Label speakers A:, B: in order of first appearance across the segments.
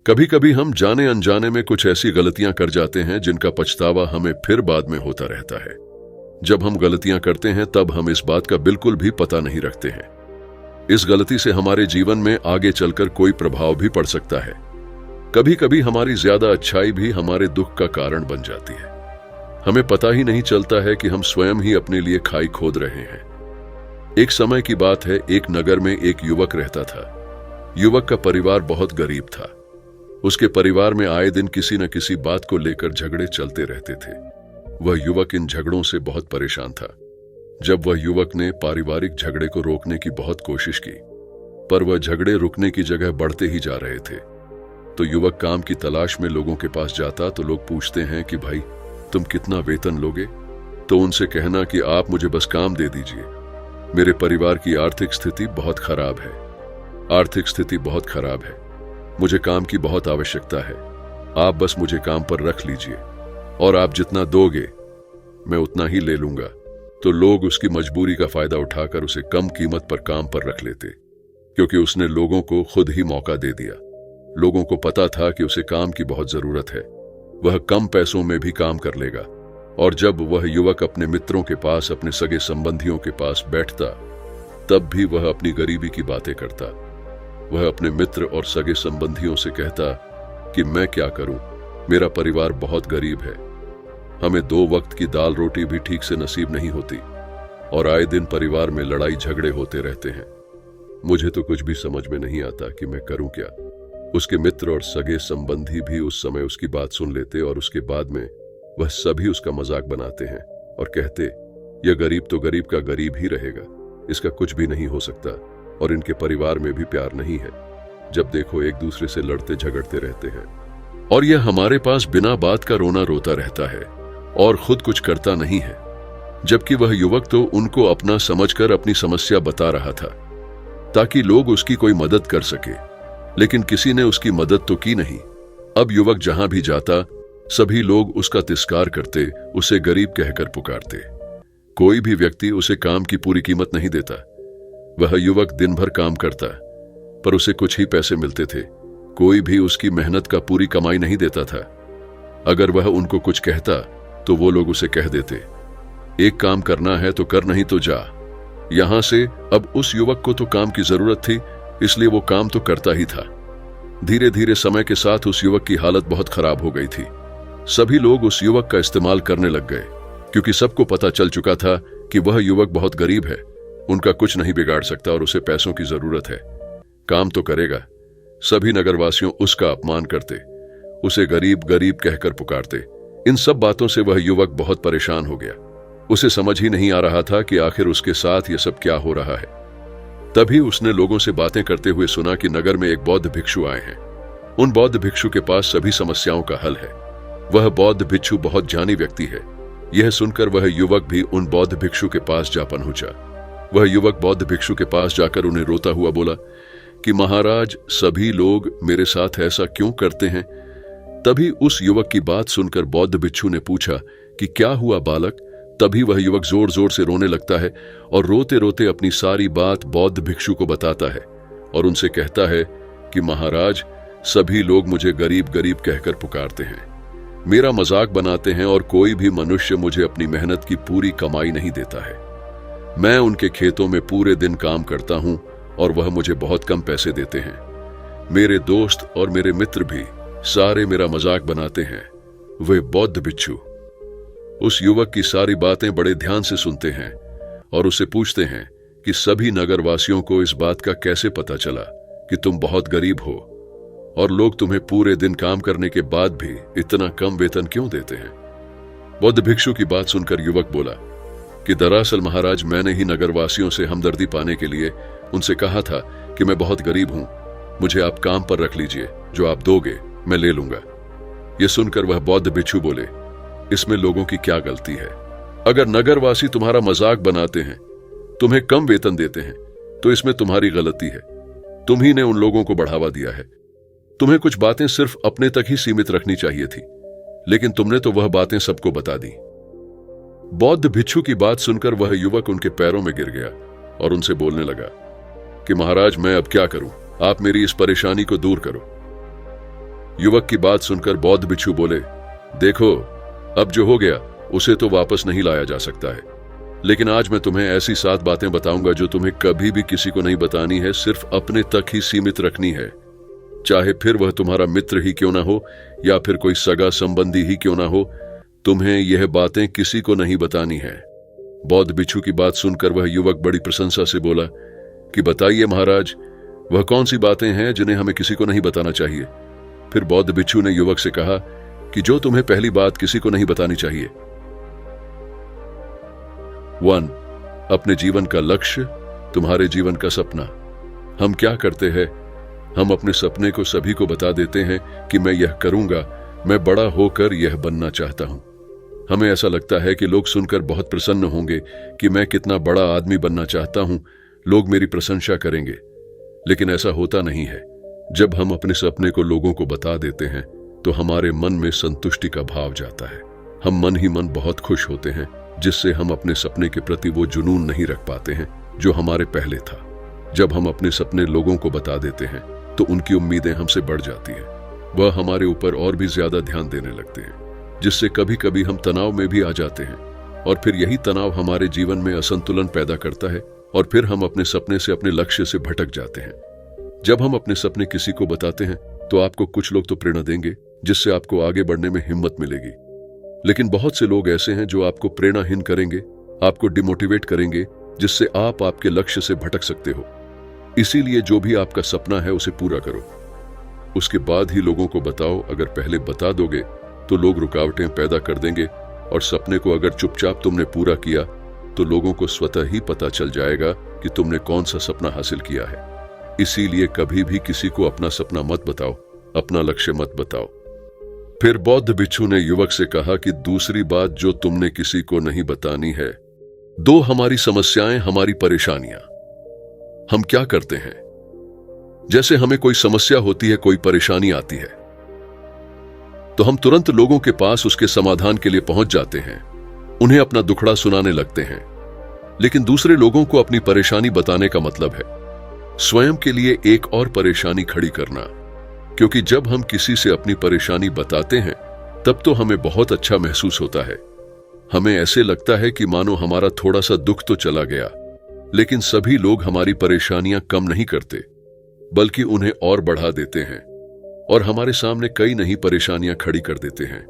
A: कभी कभी हम जाने अनजाने में कुछ ऐसी गलतियां कर जाते हैं जिनका पछतावा हमें फिर बाद में होता रहता है। जब हम गलतियां करते हैं तब हम इस बात का बिल्कुल भी पता नहीं रखते हैं। इस गलती से हमारे जीवन में आगे चलकर कोई प्रभाव भी पड़ सकता है। कभी कभी हमारी ज्यादा अच्छाई भी हमारे दुख का कारण बन जाती है। हमें पता ही नहीं चलता है कि हम स्वयं ही अपने लिए खाई खोद रहे हैं। एक समय की बात है, एक नगर में एक युवक रहता था। युवक का परिवार बहुत गरीब था। उसके परिवार में आए दिन किसी न किसी बात को लेकर झगड़े चलते रहते थे। वह युवक इन झगड़ों से बहुत परेशान था। जब वह युवक ने पारिवारिक झगड़े को रोकने की बहुत कोशिश की, पर वह झगड़े रुकने की जगह बढ़ते ही जा रहे थे। तो युवक काम की तलाश में लोगों के पास जाता तो लोग पूछते हैं कि भाई तुम कितना वेतन लोगे? तो उनसे कहना कि आप मुझे बस काम दे दीजिए, मेरे परिवार की आर्थिक स्थिति बहुत खराब है, मुझे काम की बहुत आवश्यकता है, आप बस मुझे काम पर रख लीजिए और आप जितना दोगे मैं उतना ही ले लूंगा। तो लोग उसकी मजबूरी का फायदा उठाकर उसे कम कीमत पर काम पर रख लेते, क्योंकि उसने लोगों को खुद ही मौका दे दिया। लोगों को पता था कि उसे काम की बहुत जरूरत है, वह कम पैसों में भी काम कर लेगा। और जब वह युवक अपने मित्रों के पास, अपने सगे संबंधियों के पास बैठता, तब भी वह अपनी गरीबी की बातें करता। वह अपने मित्र और सगे संबंधियों से कहता कि मैं क्या करूं, मेरा परिवार बहुत गरीब है, हमें 2 वक्त की दाल रोटी भी ठीक से नसीब नहीं होती और आए दिन परिवार में लड़ाई झगड़े होते रहते हैं। मुझे तो कुछ भी समझ में नहीं आता कि मैं करूं क्या। उसके मित्र और सगे संबंधी भी उस समय उसकी बात सुन लेते और उसके बाद में वह सभी उसका मजाक बनाते हैं और कहते, यह गरीब तो गरीब का गरीब ही रहेगा, इसका कुछ भी नहीं हो सकता और इनके परिवार में भी प्यार नहीं है। जब देखो एक दूसरे से लड़ते झगड़ते रहते हैं और यह हमारे पास बिना बात का रोना रोता रहता है और खुद कुछ करता नहीं है। जबकि वह युवक तो उनको अपना समझकर अपनी समस्या बता रहा था ताकि लोग उसकी कोई मदद कर सके, लेकिन किसी ने उसकी मदद तो की नहीं। अब युवक जहां भी जाता सभी लोग उसका तिरस्कार करते, उसे गरीब कहकर पुकारते। कोई भी व्यक्ति उसे काम की पूरी कीमत नहीं देता। वह युवक दिन भर काम करता पर उसे कुछ ही पैसे मिलते थे। कोई भी उसकी मेहनत का पूरी कमाई नहीं देता था। अगर वह उनको कुछ कहता तो वो लोग उसे कह देते, एक काम करना है तो कर, नहीं तो जा यहां से। अब उस युवक को तो काम की जरूरत थी, इसलिए वो काम तो करता ही था। धीरे धीरे समय के साथ उस युवक की हालत बहुत खराब हो गई थी। सभी लोग उस युवक का इस्तेमाल करने लग गए, क्योंकि सबको पता चल चुका था कि वह युवक बहुत गरीब है, उनका कुछ नहीं बिगाड़ सकता और उसे पैसों की जरूरत है, काम तो करेगा। सभी नगरवासियों उसका अपमान करते, उसे गरीब गरीब कहकर पुकारते। इन सब बातों से वह युवक बहुत परेशान हो गया। उसे समझ ही नहीं आ रहा था कि आखिर उसके साथ यह सब क्या हो रहा है। तभी उसने लोगों से बातें करते हुए सुना कि नगर में एक बौद्ध भिक्षु आए हैं। उन बौद्ध भिक्षु के पास सभी समस्याओं का हल है। वह बौद्ध भिक्षु बहुत ज्ञानी व्यक्ति है। यह सुनकर वह युवक भी उन बौद्ध भिक्षु के पास जा पहुंचा। वह युवक बौद्ध भिक्षु के पास जाकर उन्हें रोता हुआ बोला कि महाराज, सभी लोग मेरे साथ ऐसा क्यों करते हैं? तभी उस युवक की बात सुनकर बौद्ध भिक्षु ने पूछा कि क्या हुआ बालक? तभी वह युवक जोर जोर से रोने लगता है और रोते रोते अपनी सारी बात बौद्ध भिक्षु को बताता है और उनसे कहता है कि महाराज, सभी लोग मुझे गरीब गरीब कहकर पुकारते हैं, मेरा मजाक बनाते हैं और कोई भी मनुष्य मुझे अपनी मेहनत की पूरी कमाई नहीं देता है। मैं उनके खेतों में पूरे दिन काम करता हूं और वह मुझे बहुत कम पैसे देते हैं। मेरे दोस्त और मेरे मित्र भी सारे मेरा मजाक बनाते हैं। वे बौद्ध भिक्षु उस युवक की सारी बातें बड़े ध्यान से सुनते हैं और उसे पूछते हैं कि सभी नगरवासियों को इस बात का कैसे पता चला कि तुम बहुत गरीब हो और लोग तुम्हें पूरे दिन काम करने के बाद भी इतना कम वेतन क्यों देते हैं? बौद्ध भिक्षु की बात सुनकर युवक बोला कि दरअसल महाराज, मैंने ही नगरवासियों से हमदर्दी पाने के लिए उनसे कहा था कि मैं बहुत गरीब हूं, मुझे आप काम पर रख लीजिए, जो आप दोगे मैं ले लूंगा। यह सुनकर वह बौद्ध भिक्षु बोले, इसमें लोगों की क्या गलती है? अगर नगरवासी तुम्हारा मजाक बनाते हैं, तुम्हें कम वेतन देते हैं, तो इसमें तुम्हारी गलती है। तुम ही ने उन लोगों को बढ़ावा दिया है। तुम्हें कुछ बातें सिर्फ अपने तक ही सीमित रखनी चाहिए थी, लेकिन तुमने तो वह बातें सबको बता दी। बौद्ध भिक्षु की बात सुनकर वह युवक उनके पैरों में गिर गया और उनसे बोलने लगा कि महाराज, मैं अब क्या करूं? आप मेरी इस परेशानी को दूर करो। युवक की बात सुनकर बौद्ध भिक्षु बोले, देखो, अब जो हो गया उसे तो वापस नहीं लाया जा सकता है, लेकिन आज मैं तुम्हें ऐसी 7 बातें बताऊंगा जो तुम्हें कभी भी किसी को नहीं बतानी है, सिर्फ अपने तक ही सीमित रखनी है। चाहे फिर वह तुम्हारा मित्र ही क्यों ना हो या फिर कोई सगा संबंधी ही क्यों ना हो, तुम्हें यह बातें किसी को नहीं बतानी है। बौद्ध भिक्षु की बात सुनकर वह युवक बड़ी प्रशंसा से बोला कि बताइए महाराज, वह कौन सी बातें हैं जिन्हें हमें किसी को नहीं बताना चाहिए। फिर बौद्ध भिक्षु ने युवक से कहा कि जो तुम्हें पहली बात किसी को नहीं बतानी चाहिए। 1. अपने जीवन का लक्ष्य, तुम्हारे जीवन का सपना। हम क्या करते हैं, हम अपने सपने को सभी को बता देते हैं कि मैं यह करूंगा, मैं बड़ा होकर यह बनना चाहता हूं। हमें ऐसा लगता है कि लोग सुनकर बहुत प्रसन्न होंगे कि मैं कितना बड़ा आदमी बनना चाहता हूं, लोग मेरी प्रशंसा करेंगे। लेकिन ऐसा होता नहीं है। जब हम अपने सपने को लोगों को बता देते हैं तो हमारे मन में संतुष्टि का भाव जाता है। हम मन ही मन बहुत खुश होते हैं, जिससे हम अपने सपने के प्रति वो जुनून नहीं रख पाते हैं जो हमारे पहले था। जब हम अपने सपने लोगों को बता देते हैं तो उनकी उम्मीदें हमसे बढ़ जाती हैं। वह हमारे ऊपर और भी ज्यादा ध्यान देने लगते हैं, जिससे कभी कभी हम तनाव में भी आ जाते हैं, और फिर यही तनाव हमारे जीवन में असंतुलन पैदा करता है, और फिर हम अपने सपने से, अपने लक्ष्य से भटक जाते हैं। जब हम अपने सपने किसी को बताते हैं तो आपको कुछ लोग तो प्रेरणा देंगे, जिससे आपको आगे बढ़ने में हिम्मत मिलेगी, लेकिन बहुत से लोग ऐसे हैं जो आपको प्रेरणाहीन करेंगे, आपको डिमोटिवेट करेंगे, जिससे आप आपके लक्ष्य से भटक सकते हो। इसीलिए जो भी आपका सपना है उसे पूरा करो, उसके बाद ही लोगों को बताओ। अगर पहले बता दोगे तो लोग रुकावटें पैदा कर देंगे, और सपने को अगर चुपचाप तुमने पूरा किया तो लोगों को स्वतः ही पता चल जाएगा कि तुमने कौन सा सपना हासिल किया है। इसीलिए कभी भी किसी को अपना सपना मत बताओ, अपना लक्ष्य मत बताओ। फिर बौद्ध भिक्षु ने युवक से कहा कि दूसरी बात जो तुमने किसी को नहीं बतानी है। 2. हमारी समस्याएं, हमारी परेशानियां। हम क्या करते हैं, जैसे हमें कोई समस्या होती है, कोई परेशानी आती है, तो हम तुरंत लोगों के पास उसके समाधान के लिए पहुंच जाते हैं, उन्हें अपना दुखड़ा सुनाने लगते हैं। लेकिन दूसरे लोगों को अपनी परेशानी बताने का मतलब है स्वयं के लिए एक और परेशानी खड़ी करना, क्योंकि जब हम किसी से अपनी परेशानी बताते हैं तब तो हमें बहुत अच्छा महसूस होता है। हमें ऐसे लगता है कि मानो हमारा थोड़ा सा दुख तो चला गया। लेकिन सभी लोग हमारी परेशानियां कम नहीं करते, बल्कि उन्हें और बढ़ा देते हैं, और हमारे सामने कई नई परेशानियां खड़ी कर देते हैं।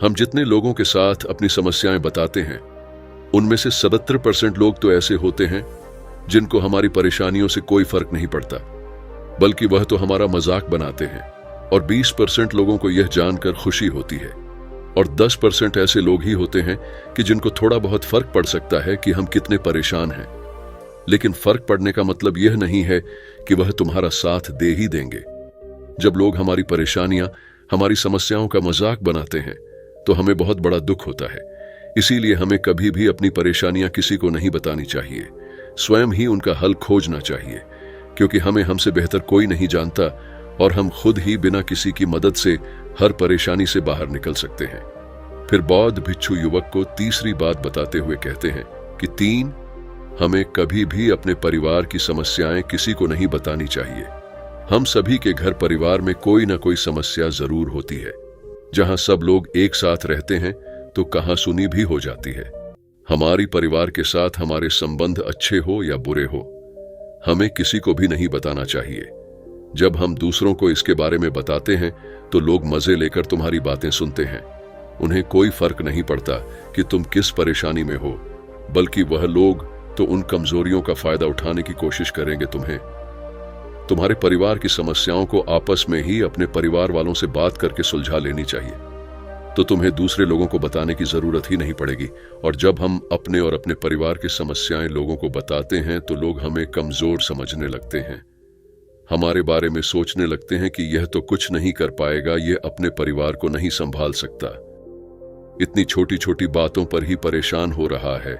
A: हम जितने लोगों के साथ अपनी समस्याएं बताते हैं, उनमें से 77% लोग तो ऐसे होते हैं जिनको हमारी परेशानियों से कोई फर्क नहीं पड़ता, बल्कि वह तो हमारा मजाक बनाते हैं। और 20% लोगों को यह जानकर खुशी होती है, और 10% ऐसे लोग ही होते हैं कि जिनको थोड़ा बहुत फर्क पड़ सकता है कि हम कितने परेशान हैं। लेकिन फर्क पड़ने का मतलब यह नहीं है कि वह तुम्हारा साथ दे ही देंगे। जब लोग हमारी परेशानियां, हमारी समस्याओं का मजाक बनाते हैं तो हमें बहुत बड़ा दुख होता है। इसीलिए हमें कभी भी अपनी परेशानियां किसी को नहीं बतानी चाहिए, स्वयं ही उनका हल खोजना चाहिए, क्योंकि हमें हमसे बेहतर कोई नहीं जानता, और हम खुद ही बिना किसी की मदद से हर परेशानी से बाहर निकल सकते हैं। फिर बौद्ध भिक्षु युवक को तीसरी बात बताते हुए कहते हैं कि 3. हमें कभी भी अपने परिवार की समस्याएं किसी को नहीं बतानी चाहिए। हम सभी के घर परिवार में कोई ना कोई समस्या जरूर होती है। जहां सब लोग एक साथ रहते हैं तो कहासुनी भी हो जाती है। हमारी परिवार के साथ हमारे संबंध अच्छे हो या बुरे हो, हमें किसी को भी नहीं बताना चाहिए। जब हम दूसरों को इसके बारे में बताते हैं तो लोग मजे लेकर तुम्हारी बातें सुनते हैं। उन्हें कोई फर्क नहीं पड़ता कि तुम किस परेशानी में हो, बल्कि वह लोग तो उन कमजोरियों का फायदा उठाने की कोशिश करेंगे। तुम्हारे परिवार की समस्याओं को आपस में ही अपने परिवार वालों से बात करके सुलझा लेनी चाहिए, तो तुम्हें दूसरे लोगों को बताने की जरूरत ही नहीं पड़ेगी। और जब हम अपने और अपने परिवार की समस्याएं लोगों को बताते हैं तो लोग हमें कमजोर समझने लगते हैं, हमारे बारे में सोचने लगते हैं कि यह तो कुछ नहीं कर पाएगा, यह अपने परिवार को नहीं संभाल सकता, इतनी छोटी छोटी बातों पर ही परेशान हो रहा है,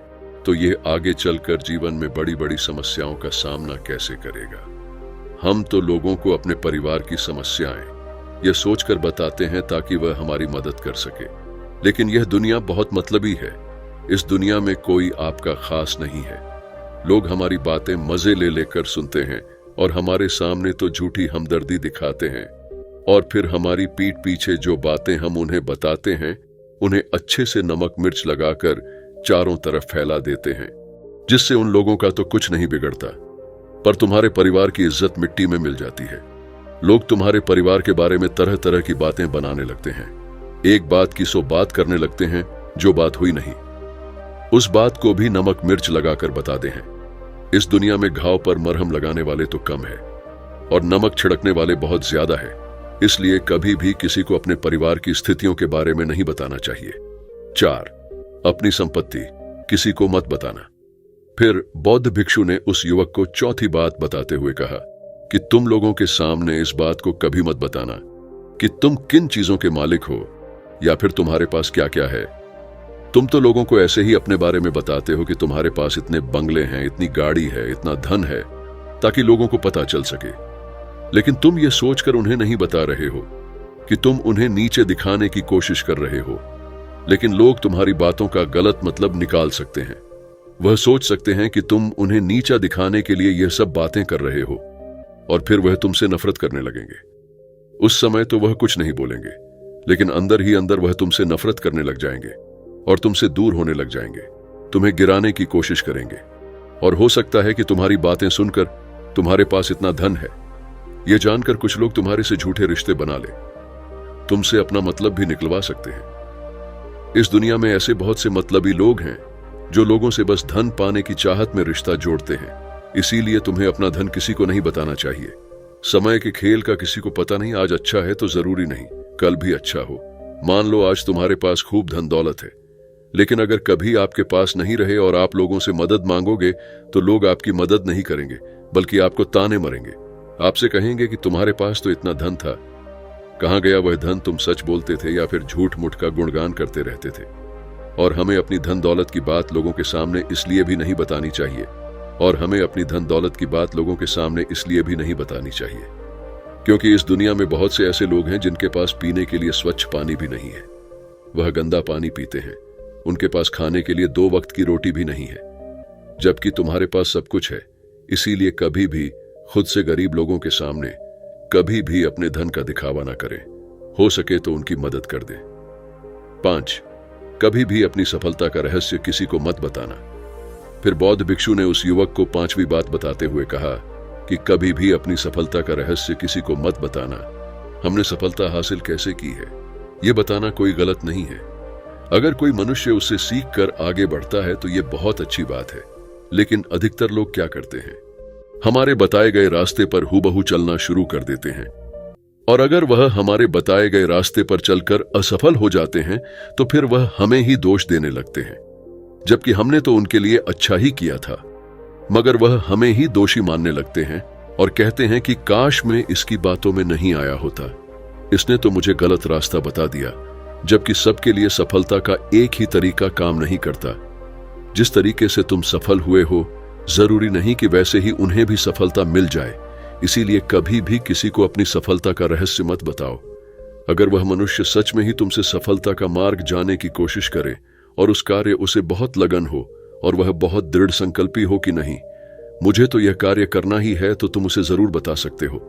A: तो यह आगे चलकर जीवन में बड़ी बड़ी समस्याओं का सामना कैसे करेगा। हम तो लोगों को अपने परिवार की समस्याएं यह सोचकर बताते हैं ताकि वह हमारी मदद कर सके, लेकिन यह दुनिया बहुत मतलबी है। इस दुनिया में कोई आपका खास नहीं है। लोग हमारी बातें मजे ले लेकर सुनते हैं और हमारे सामने तो झूठी हमदर्दी दिखाते हैं, और फिर हमारी पीठ पीछे जो बातें हम उन्हें बताते हैं उन्हें अच्छे से नमक मिर्च लगाकर चारों तरफ फैला देते हैं, जिससे उन लोगों का तो कुछ नहीं बिगड़ता, पर तुम्हारे परिवार की इज्जत मिट्टी में मिल जाती है। लोग तुम्हारे परिवार के बारे में तरह तरह की बातें बनाने लगते हैं, एक बात की 100 बात करने लगते हैं जो बात हुई नहीं, उस बात को भी नमक मिर्च लगाकर बताते हैं। इस दुनिया में घाव पर मरहम लगाने वाले तो कम है और नमक छिड़कने वाले बहुत ज्यादा है, इसलिए कभी भी किसी को अपने परिवार की स्थितियों के बारे में नहीं बताना चाहिए। 4. अपनी संपत्ति किसी को मत बताना। फिर बौद्ध भिक्षु ने उस युवक को चौथी बात बताते हुए कहा कि तुम लोगों के सामने इस बात को कभी मत बताना कि तुम किन चीजों के मालिक हो या फिर तुम्हारे पास क्या क्या है। तुम तो लोगों को ऐसे ही अपने बारे में बताते हो कि तुम्हारे पास इतने बंगले हैं, इतनी गाड़ी है, इतना धन है, ताकि लोगों को पता चल सके। लेकिन तुम ये सोचकर उन्हें नहीं बता रहे हो कि तुम उन्हें नीचे दिखाने की कोशिश कर रहे हो, लेकिन लोग तुम्हारी बातों का गलत मतलब निकाल सकते हैं। वह सोच सकते हैं कि तुम उन्हें नीचा दिखाने के लिए यह सब बातें कर रहे हो और फिर वह तुमसे नफरत करने लगेंगे। उस समय तो वह कुछ नहीं बोलेंगे, लेकिन अंदर ही अंदर वह तुमसे नफरत करने लग जाएंगे और तुमसे दूर होने लग जाएंगे, तुम्हें गिराने की कोशिश करेंगे। और हो सकता है कि तुम्हारी बातें सुनकर तुम्हारे पास इतना धन है यह जानकर कुछ लोग तुम्हारे से झूठे रिश्ते बना ले, तुमसे अपना मतलब भी निकलवा सकते हैं। इस दुनिया में ऐसे बहुत से मतलबी लोग हैं जो लोगों से बस धन पाने की चाहत में रिश्ता जोड़ते हैं, इसीलिए तुम्हें अपना धन किसी को नहीं बताना चाहिए। समय के खेल का किसी को पता नहीं, आज अच्छा है तो जरूरी नहीं कल भी अच्छा हो। मान लो आज तुम्हारे पास खूब धन दौलत है, लेकिन अगर कभी आपके पास नहीं रहे और आप लोगों से मदद मांगोगे तो लोग आपकी मदद नहीं करेंगे, बल्कि आपको ताने मरेंगे। आपसे कहेंगे कि तुम्हारे पास तो इतना धन था, कहां गया वह धन? तुम सच बोलते थे या फिर झूठ मूठ का गुणगान करते रहते थे। और हमें अपनी धन दौलत की बात लोगों के सामने इसलिए भी नहीं बतानी चाहिए क्योंकि इस दुनिया में बहुत से ऐसे लोग हैं जिनके पास पीने के लिए स्वच्छ पानी भी नहीं है, वह गंदा पानी पीते हैं। उनके पास खाने के लिए 2 वक्त की रोटी भी नहीं है, जबकि तुम्हारे पास सब कुछ है। इसीलिए कभी भी खुद से गरीब लोगों के सामने कभी भी अपने धन का दिखावा ना करें, हो सके तो उनकी मदद कर दें। 5. कभी भी अपनी सफलता का रहस्य किसी को मत बताना। फिर बौद्ध भिक्षु ने उस युवक को 5वीं बात बताते हुए कहा कि कभी भी अपनी सफलता का रहस्य किसी को मत बताना। हमने सफलता हासिल कैसे की है यह बताना कोई गलत नहीं है। अगर कोई मनुष्य उससे सीख कर आगे बढ़ता है तो यह बहुत अच्छी बात है, लेकिन अधिकतर लोग क्या करते हैं, हमारे बताए गए रास्ते पर हूबहू चलना शुरू कर देते हैं, और अगर वह हमारे बताए गए रास्ते पर चलकर असफल हो जाते हैं तो फिर वह हमें ही दोष देने लगते हैं, जबकि हमने तो उनके लिए अच्छा ही किया था। मगर वह हमें ही दोषी मानने लगते हैं और कहते हैं कि काश मैं इसकी बातों में नहीं आया होता, इसने तो मुझे गलत रास्ता बता दिया। जबकि सबके लिए सफलता का एक ही तरीका काम नहीं करता। जिस तरीके से तुम सफल हुए हो जरूरी नहीं कि वैसे ही उन्हें भी सफलता मिल जाए। इसीलिए कभी भी किसी को अपनी सफलता का रहस्य मत बताओ। अगर वह मनुष्य सच में ही तुमसे सफलता का मार्ग जाने की कोशिश करे और उस कार्य उसे बहुत लगन हो और वह बहुत दृढ़ संकल्पी हो कि नहीं मुझे तो यह कार्य करना ही है, तो तुम उसे जरूर बता सकते हो,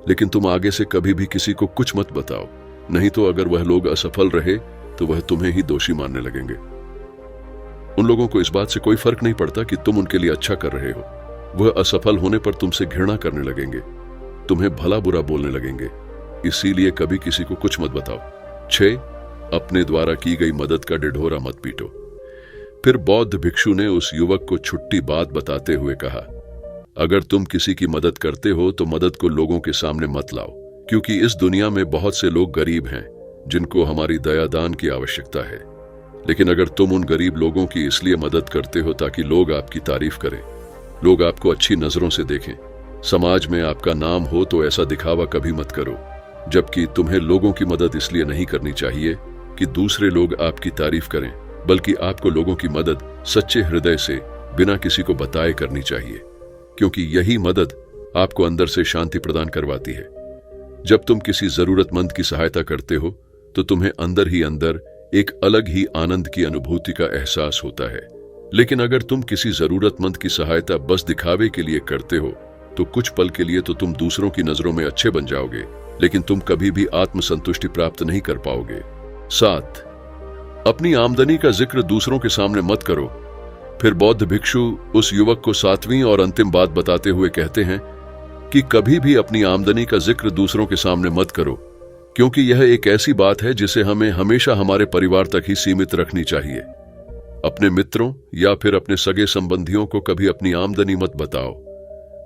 A: लेकिन तुम आगे से कभी भी किसी को कुछ मत बताओ, नहीं तो अगर वह लोग असफल रहे तो वह तुम्हें ही दोषी मानने लगेंगे। उन लोगों को इस बात से कोई फर्क नहीं पड़ता कि तुम उनके लिए अच्छा कर रहे हो, वह असफल होने पर तुमसे घृणा करने लगेंगे, तुम्हें भला बुरा बोलने लगेंगे। इसीलिए कभी किसी को कुछ मत बताओ। 6. अपने द्वारा की गई मदद का ढिढोरा मत पीटो। फिर बौद्ध भिक्षु ने उस युवक को छुट्टी बात बताते हुए कहा, अगर तुम किसी की मदद करते हो तो मदद को लोगों के सामने मत लाओ, क्योंकि इस दुनिया में बहुत से लोग गरीब हैं जिनको हमारी दया दान की आवश्यकता है। लेकिन अगर तुम उन गरीब लोगों की इसलिए मदद करते हो ताकि लोग आपकी तारीफ करें, लोग आपको अच्छी नजरों से देखें, समाज में आपका नाम हो, तो ऐसा दिखावा कभी मत करो। जबकि तुम्हें लोगों की मदद इसलिए नहीं करनी चाहिए कि दूसरे लोग आपकी तारीफ करें, बल्कि आपको लोगों की मदद सच्चे हृदय से बिना किसी को बताए करनी चाहिए, क्योंकि यही मदद आपको अंदर से शांति प्रदान करवाती है। जब तुम किसी जरूरतमंद की सहायता करते हो तो तुम्हें अंदर ही अंदर एक अलग ही आनंद की अनुभूति का एहसास होता है। लेकिन अगर तुम किसी जरूरतमंद की सहायता बस दिखावे के लिए करते हो तो कुछ पल के लिए तो तुम दूसरों की नजरों में अच्छे बन जाओगे, लेकिन तुम कभी भी आत्मसंतुष्टि प्राप्त नहीं कर पाओगे। 7. अपनी आमदनी का जिक्र दूसरों के सामने मत करो। फिर बौद्ध भिक्षु उस युवक को 7वीं और अंतिम बात बताते हुए कहते हैं कि कभी भी अपनी आमदनी का जिक्र दूसरों के सामने मत करो, क्योंकि यह एक ऐसी बात है जिसे हमें हमेशा हमारे परिवार तक ही सीमित रखनी चाहिए। अपने मित्रों या फिर अपने सगे संबंधियों को कभी अपनी आमदनी मत बताओ।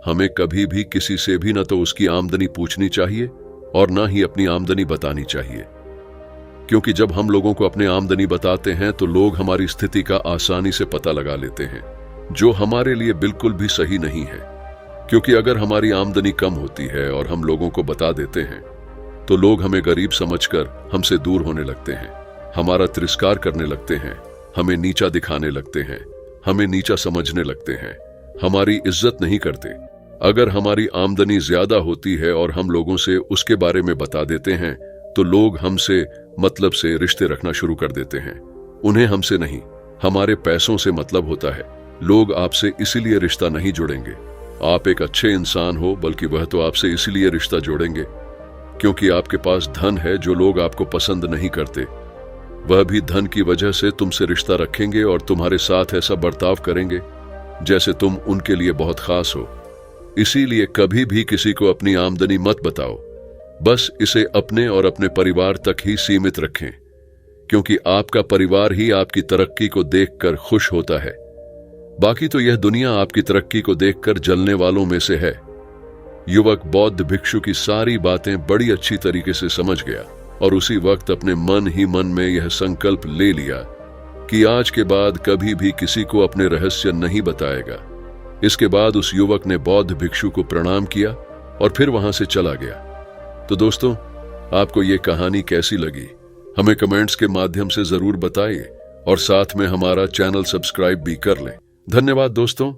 A: हमें कभी भी किसी से भी न तो उसकी आमदनी पूछनी चाहिए और न ही अपनी आमदनी बतानी चाहिए, क्योंकि जब हम लोगों को अपनी आमदनी बताते हैं तो लोग हमारी स्थिति का आसानी से पता लगा लेते हैं, जो हमारे लिए बिल्कुल भी सही नहीं है। क्योंकि अगर हमारी आमदनी कम होती है और हम लोगों को बता देते हैं तो लोग हमें गरीब समझकर हमसे दूर होने लगते हैं, हमारा तिरस्कार करने लगते हैं, हमें नीचा दिखाने लगते हैं, हमें नीचा समझने लगते हैं, हमारी इज्जत नहीं करते। अगर हमारी आमदनी ज्यादा होती है और हम लोगों से उसके बारे में बता देते हैं तो लोग हमसे मतलब से रिश्ते रखना शुरू कर देते हैं। उन्हें हमसे नहीं, हमारे पैसों से मतलब होता है। लोग आपसे इसीलिए रिश्ता नहीं जोड़ेंगे, आप एक अच्छे इंसान हो, बल्कि वह तो आपसे इसीलिए रिश्ता जोड़ेंगे क्योंकि आपके पास धन है जो लोग आपको पसंद नहीं करते। वह भी धन की वजह से तुमसे रिश्ता रखेंगे और तुम्हारे साथ ऐसा बर्ताव करेंगे जैसे तुम उनके लिए बहुत खास हो। इसीलिए कभी भी किसी को अपनी आमदनी मत बताओ, बस इसे अपने और अपने परिवार तक ही सीमित रखें, क्योंकि आपका परिवार ही आपकी तरक्की को देखकर खुश होता है। बाकी तो यह दुनिया आपकी तरक्की को देखकर जलने वालों में से है। युवक बौद्ध भिक्षु की सारी बातें बड़ी अच्छी तरीके से समझ गया और उसी वक्त अपने मन ही मन में यह संकल्प ले लिया कि आज के बाद कभी भी किसी को अपने रहस्य नहीं बताएगा। इसके बाद उस युवक ने बौद्ध भिक्षु को प्रणाम किया और फिर वहां से चला गया। तो दोस्तों, आपको ये कहानी कैसी लगी हमें कमेंट्स के माध्यम से जरूर बताइए और साथ में हमारा चैनल सब्सक्राइब भी कर लें। धन्यवाद दोस्तों।